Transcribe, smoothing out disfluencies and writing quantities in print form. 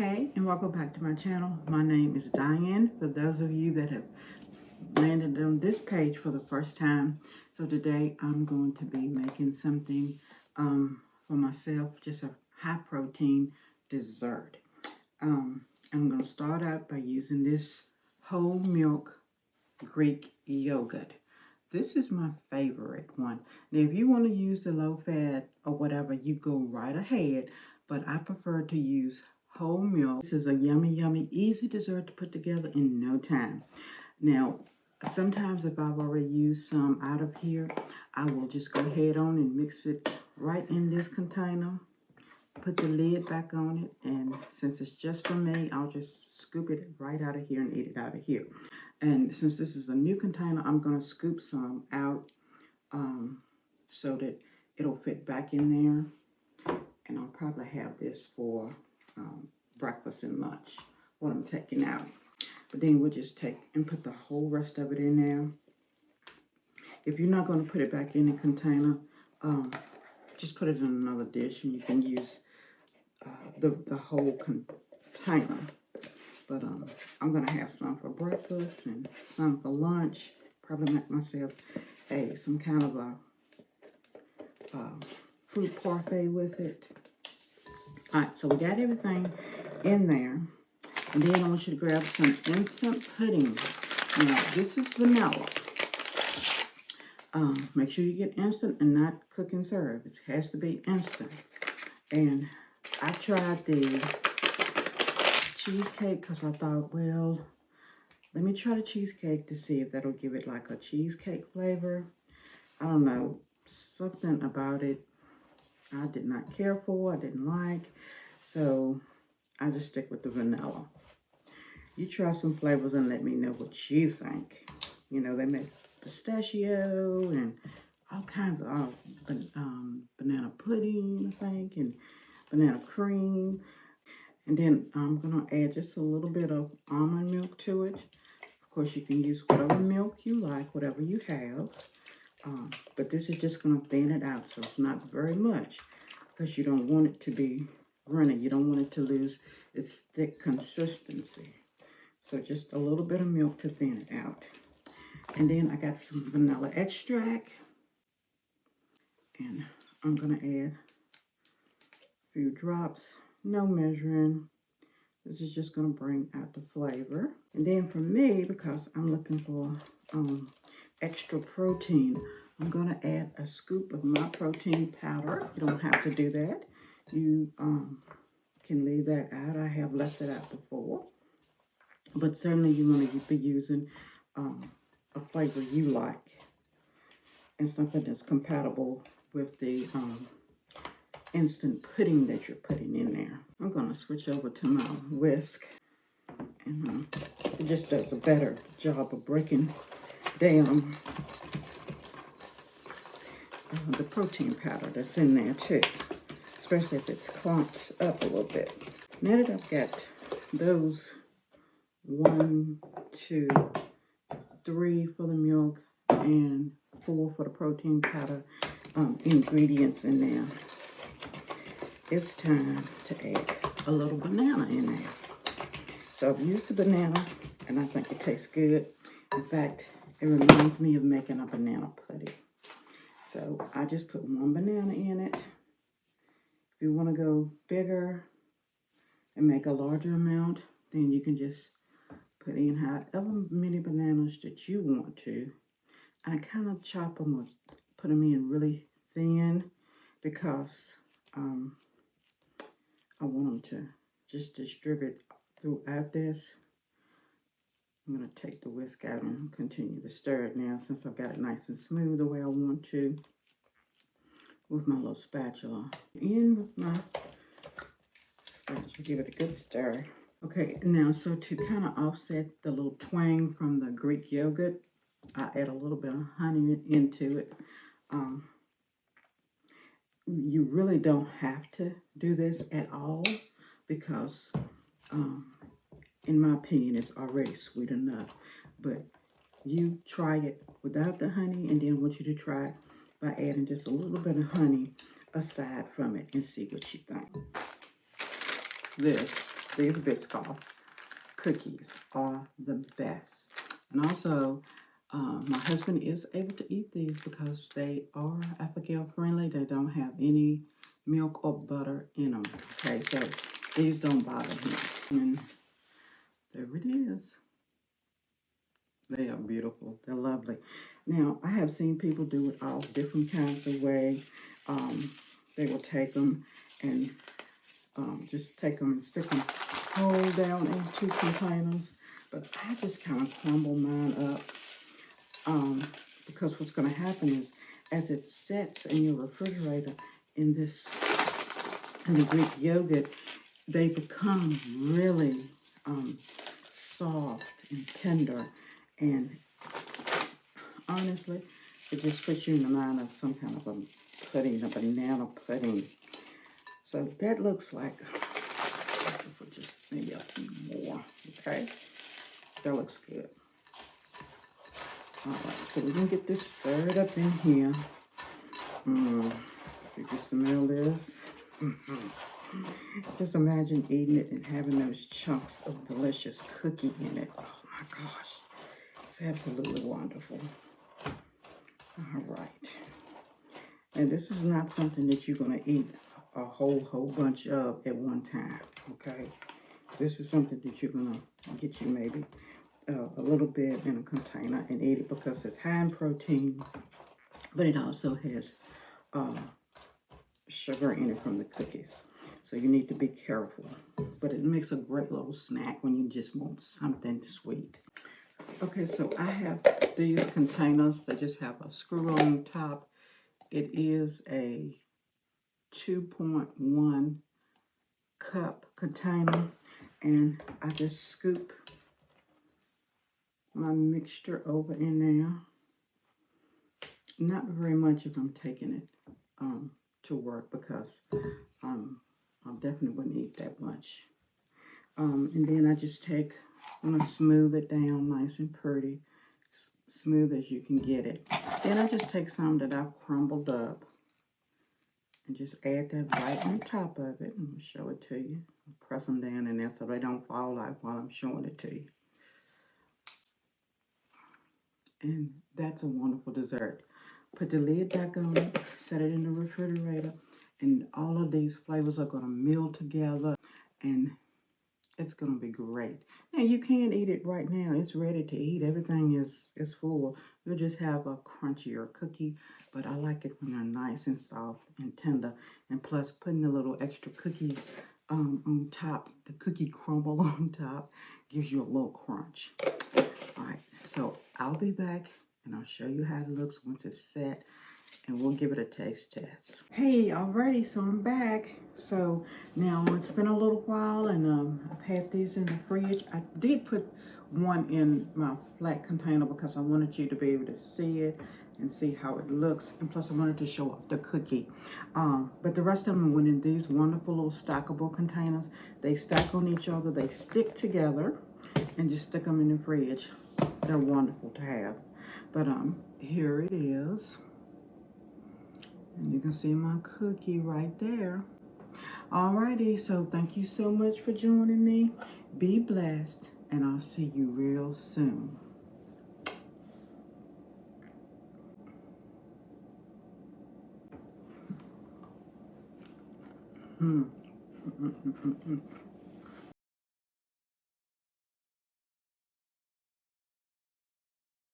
Hey, and welcome back to my channel. My name is Diane. For those of you that have landed on this page for the first time, so today I'm going to be making something for myself, just a high protein dessert. I'm going to start out by using this whole milk Greek yogurt. This is my favorite one. Now, if you want to use the low fat or whatever, you go right ahead, but I prefer to use whole milk. This is a yummy, easy dessert to put together in no time. Now, sometimes if I've already used some out of here, I will just go ahead on and mix it right in this container. Put the lid back on it, and since it's just for me, I'll just scoop it right out of here and eat it out of here. And since this is a new container, I'm going to scoop some out so that it'll fit back in there. And I'll probably have this for breakfast and lunch, what I'm taking out. But then we'll just take and put the whole rest of it in there. If you're not going to put it back in the container, just put it in another dish, and you can use the whole container. But I'm going to have some for breakfast and some for lunch. Probably make myself some kind of a fruit parfait with it. All right, so we got everything in there. And then I want you to grab some instant pudding. Now, this is vanilla. Make sure you get instant and not cook and serve. It has to be instant. And I tried the cheesecake because I thought, well, let me try the cheesecake to see if that'll give it like a cheesecake flavor. I don't know, something about it I did not care for, I didn't like, so I just stick with the vanilla. You try some flavors and let me know what you think. You know, they make pistachio and all kinds of banana pudding, I think, and banana cream. And then I'm going to add just a little bit of almond milk to it. Of course, you can use whatever milk you like, whatever you have. But this is just going to thin it out, so it's not very much, because you don't want it to be runny. You don't want it to lose its thick consistency. So just a little bit of milk to thin it out. And then I got some vanilla extract. And I'm going to add a few drops. No measuring. This is just going to bring out the flavor. And then for me, because I'm looking for extra protein, I'm going to add a scoop of my protein powder. You don't have to do that. You can leave that out. I have left it out before. But certainly you want to be using a flavor you like and something that's compatible with the instant pudding that you're putting in there. I'm going to switch over to my whisk, and it just does a better job of breaking down the protein powder that's in there too, especially if it's clumped up a little bit. Now that I've got those 1, 2, 3 for the milk and 4 for the protein powder ingredients in there, it's time to add a little banana in there. So I've used the banana, and I think it tastes good. In fact, it reminds me of making a banana pudding. So I just put 1 banana in it. If you want to go bigger and make a larger amount, then you can just put in however many bananas that you want to. I kind of chop them or put them in really thin because I want them to just distribute throughout this. I'm going to take the whisk out and continue to stir it now, since I've got it nice and smooth the way I want to with my little spatula. In with my spatula, give it a good stir. Okay, now so to kind of offset the little twang from the Greek yogurt, I add a little bit of honey into it. You really don't have to do this at all, because in my opinion, it's already sweet enough. But you try it without the honey, and then I want you to try it by adding just a little bit of honey aside from it and see what you think. This These Biscoff cookies are the best. And also, my husband is able to eat these because they are Alpha-Gal friendly. They don't have any milk or butter in them. Okay, so these don't bother him. And there it is. They are beautiful. They're lovely. Now, I have seen people do it all different kinds of ways. They will take them and just take them and stick them whole down into containers. But I just kind of crumble mine up because what's going to happen is as it sets in your refrigerator in the Greek yogurt, they become really soft and tender, and honestly, it just puts you in the mind of some kind of a pudding, a banana pudding. So that looks like, for just maybe a few more, okay? That looks good. All right, so we're gonna get this stirred up in here. You can smell this. Just imagine eating it and having those chunks of delicious cookie in it. Oh my gosh, it's absolutely wonderful. All right, and this is not something that you're gonna eat a whole bunch of at one time, okay? This is something that you're gonna get you maybe a little bit in a container and eat it because it's high in protein, but it also has sugar in it from the cookies. So you need to be careful. But it makes a great little snack when you just want something sweet. Okay, so I have these containers. They just have a screw on top. It is a 2.1 cup container. And I just scoop my mixture over in there. Not very much if I'm taking it to work because I definitely wouldn't eat that much. And then I just I'm gonna smooth it down nice and pretty, smooth as you can get it. Then I just take some that I've crumbled up and just add that right on top of it. I'm gonna show it to you. Press them down in there so they don't fall out while I'm showing it to you. And that's a wonderful dessert. Put the lid back on it, set it in the refrigerator, and all of these flavors are gonna meld together, and it's gonna be great. Now you can eat it right now. It's ready to eat. Everything is full. You'll just have a crunchier cookie, but I like it when they're nice and soft and tender. And plus, putting a little extra cookie on top, the cookie crumble on top, gives you a little crunch. All right, so I'll be back and I'll show you how it looks once it's set, and we'll give it a taste test. Hey, alrighty, so I'm back. So now it's been a little while, and I've had these in the fridge. I did put one in my flat container because I wanted you to be able to see it and see how it looks, and plus I wanted to show off the cookie. But the rest of them went in these wonderful little stackable containers. They stack on each other, they stick together, and just stick them in the fridge. They're wonderful to have. But here it is. And you can see my cookie right there. Alrighty, so thank you so much for joining me. Be blessed, and I'll see you real soon.